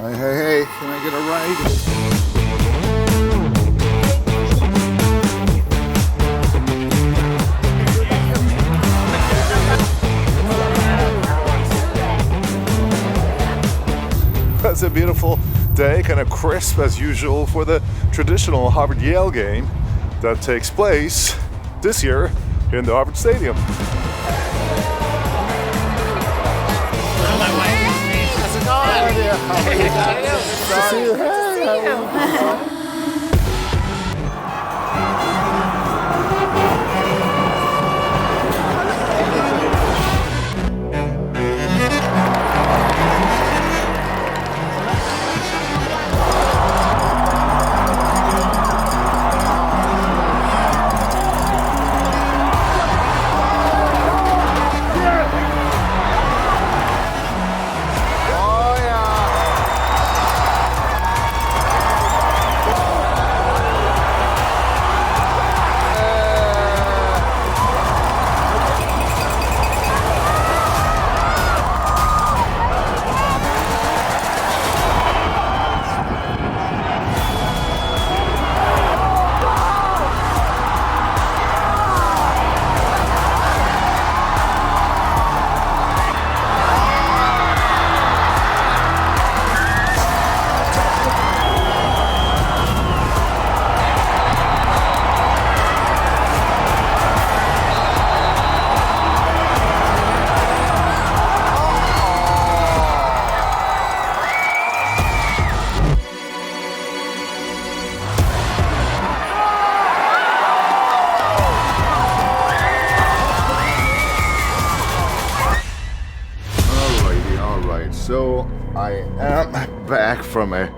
Hey, can I get a ride? It's a beautiful day, kind of crisp as usual for the traditional Harvard-Yale game that takes place this year in the Harvard Stadium. How's it going? Nice to see you. Hey, So I am back from a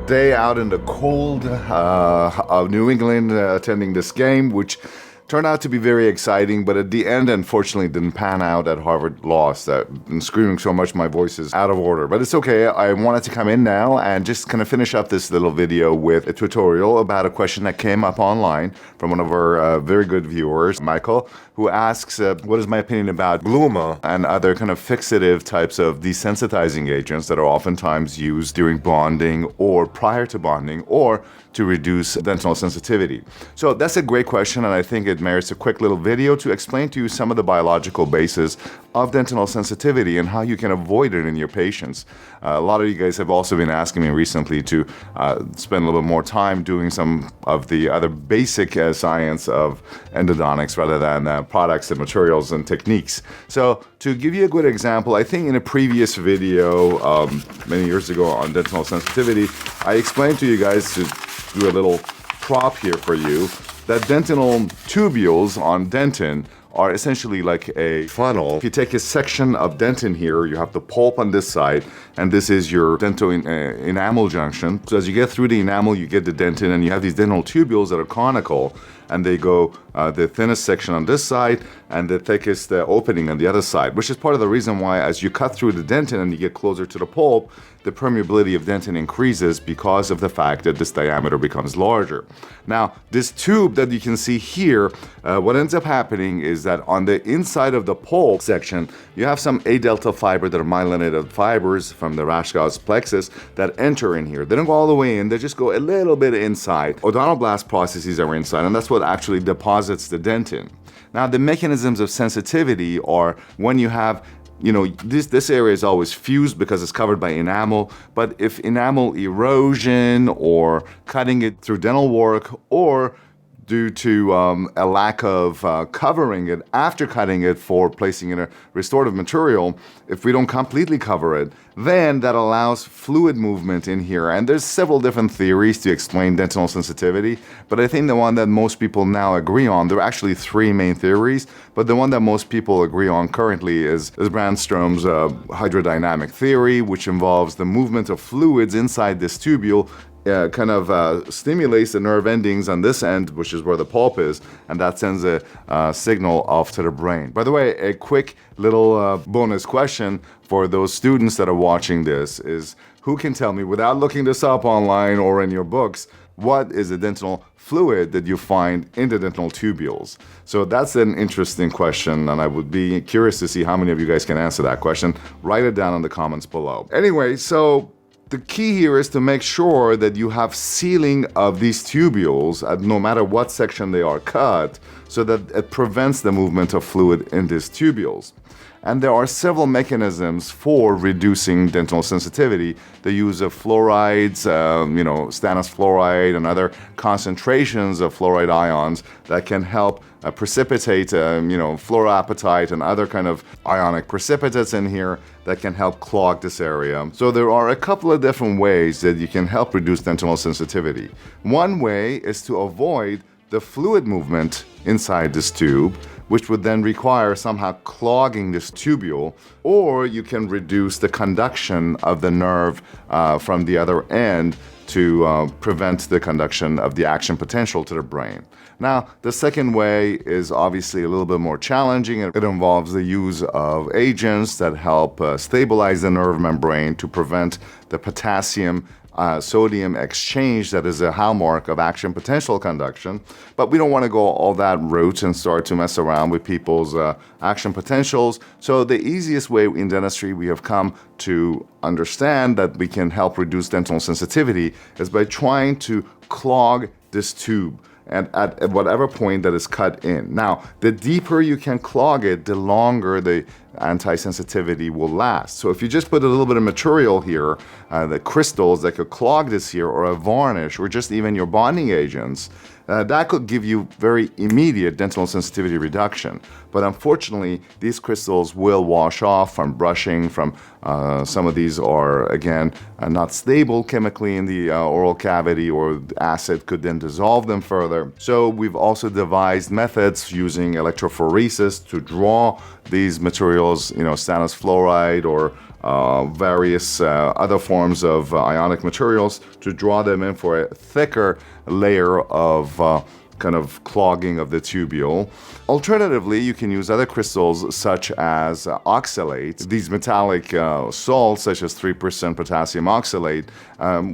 day out in the cold of New England attending this game, which turned out to be very exciting, but at the end, unfortunately, didn't pan out at Harvard lost. I've been screaming so much my voice is out of order, but it's okay. I wanted to come in now and just kind of finish up this little video with a tutorial about a question that came up online from one of our very good viewers, Michael, who asks, what is my opinion about gluma and other kind of fixative types of desensitizing agents that are oftentimes used during bonding or prior to bonding or to reduce dentinal sensitivity? So that's a great question, and I think it merits a quick little video to explain to you some of the biological basis of dentinal sensitivity and how you can avoid it in your patients. A lot of you guys have also been asking me recently to spend a little bit more time doing some of the other basic science of endodontics rather than products and materials and techniques. So to give you a good example, I think in a previous video many years ago on dentinal sensitivity, I explained to you guys to do a little prop here for you that dentinal tubules on dentin are essentially like a funnel. If you take a section of dentin here, you have the pulp on this side, and this is your dental-enamel junction. So as you get through the enamel, you get the dentin, and you have these dental tubules that are conical, and they go the thinnest section on this side and the thickest opening on the other side, which is part of the reason why as you cut through the dentin and you get closer to the pulp, the permeability of dentin increases because of the fact that this diameter becomes larger. Now, this tube that you can see here, what ends up happening is that on the inside of the pulp section, you have some A-delta fiber that are myelinated fibers from the Rashkow's plexus that enter in here. They don't go all the way in, they just go a little bit inside. Odontoblast processes are inside, and that's what actually deposits the dentin. Now, the mechanisms of sensitivity are when you have this area is always fused because it's covered by enamel, but if enamel erosion or cutting it through dental work or due to a lack of covering it after cutting it for placing in a restorative material, if we don't completely cover it, then that allows fluid movement in here. And there's several different theories to explain dentinal sensitivity, but I think the one that most people now agree on, there are actually three main theories, but the one that most people agree on currently is Brandstrom's hydrodynamic theory, which involves the movement of fluids inside this tubule stimulates the nerve endings on this end, which is where the pulp is, and that sends a signal off to the brain. By the way, a quick little bonus question for those students that are watching this is, who can tell me, without looking this up online or in your books, what is the dentinal fluid that you find in the dental tubules? So that's an interesting question, and I would be curious to see how many of you guys can answer that question. Write it down in the comments below. Anyway, so the key here is to make sure that you have sealing of these tubules, no matter what section they are cut, so that it prevents the movement of fluid in these tubules. And there are several mechanisms for reducing dental sensitivity. The use of fluorides, stannous fluoride and other concentrations of fluoride ions that can help precipitate, fluoroapatite and other kind of ionic precipitates in here that can help clog this area. So there are a couple of different ways that you can help reduce dental sensitivity. One way is to avoid the fluid movement inside this tube, which would then require somehow clogging this tubule, or you can reduce the conduction of the nerve from the other end to prevent the conduction of the action potential to the brain. Now, the second way is obviously a little bit more challenging. It involves the use of agents that help stabilize the nerve membrane to prevent the potassium sodium exchange that is a hallmark of action potential conduction. But we don't want to go all that route and start to mess around with people's action potentials. So the easiest way in dentistry we have come to understand that we can help reduce dental sensitivity is by trying to clog this tube and at whatever point that is cut in. Now, the deeper you can clog it, the longer the anti-sensitivity will last. So if you just put a little bit of material here, the crystals that could clog this here, or a varnish, or just even your bonding agents, that could give you very immediate dental sensitivity reduction. But unfortunately, these crystals will wash off from brushing, from some of these are, again, not stable chemically in the oral cavity, or the acid could then dissolve them further. So we've also devised methods using electrophoresis to draw these materials, stannous fluoride or various other forms of ionic materials, to draw them in for a thicker layer of kind of clogging of the tubule. Alternatively, you can use other crystals such as oxalates. These metallic salts, such as 3% potassium oxalate,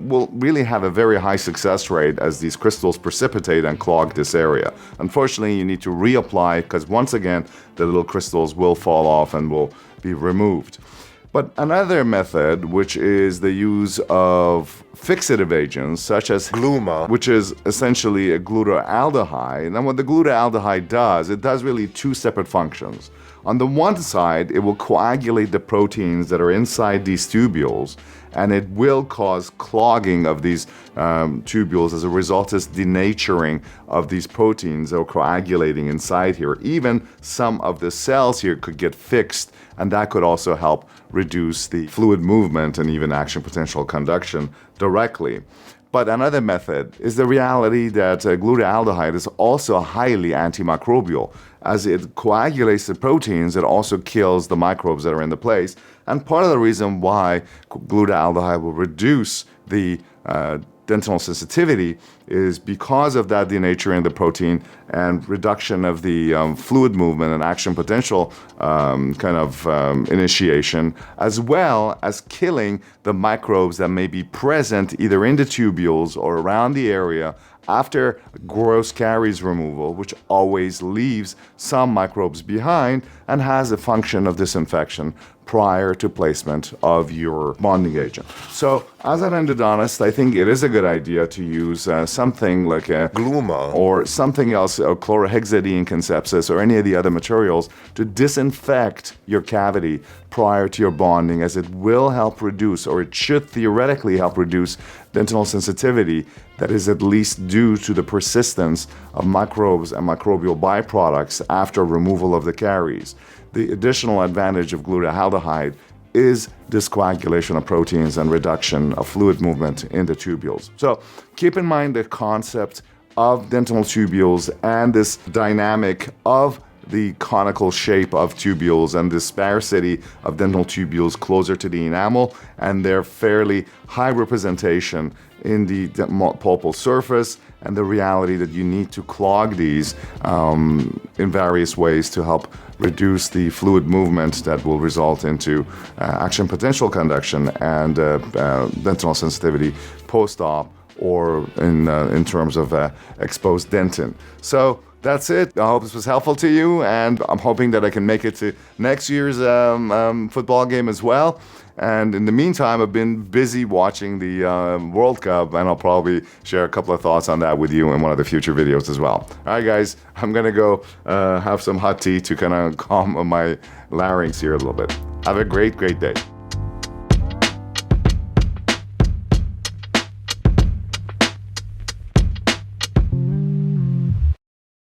will really have a very high success rate as these crystals precipitate and clog this area. Unfortunately, you need to reapply because once again, the little crystals will fall off and will be removed. But another method, which is the use of fixative agents, such as gluma, which is essentially a glutaraldehyde. And what the glutaraldehyde does, it does really two separate functions. On the one side, it will coagulate the proteins that are inside these tubules, and it will cause clogging of these tubules. As a result, it's denaturing of these proteins that are coagulating inside here. Even some of the cells here could get fixed, and that could also help reduce the fluid movement and even action potential conduction directly. But another method is the reality that glutaraldehyde is also highly antimicrobial. As it coagulates the proteins, it also kills the microbes that are in the place. And part of the reason why glutaraldehyde will reduce the dental sensitivity is because of that denaturing the protein and reduction of the fluid movement and action potential initiation, as well as killing the microbes that may be present either in the tubules or around the area after gross caries removal, which always leaves some microbes behind and has a function of disinfection prior to placement of your bonding agent. So as an endodontist, I think it is a good idea to use something like a gluma or something else, or chlorhexidine conceptus or any of the other materials to disinfect your cavity prior to your bonding, as it will help reduce, or it should theoretically help reduce, dental sensitivity that is at least due to the persistence of microbes and microbial byproducts after removal of the caries. The additional advantage of glutaraldehyde is discoagulation of proteins and reduction of fluid movement in the tubules. So keep in mind the concept of dental tubules and this dynamic of the conical shape of tubules and the sparsity of dental tubules closer to the enamel and their fairly high representation in the pulpal surface, and the reality that you need to clog these in various ways to help reduce the fluid movement that will result into action potential conduction and dental sensitivity post-op or in terms of exposed dentin. So that's it. I hope this was helpful to you, and I'm hoping that I can make it to next year's football game as well. And in the meantime, I've been busy watching the World Cup, and I'll probably share a couple of thoughts on that with you in one of the future videos as well. All right, guys, I'm gonna go have some hot tea to kind of calm my larynx here a little bit. Have a great day.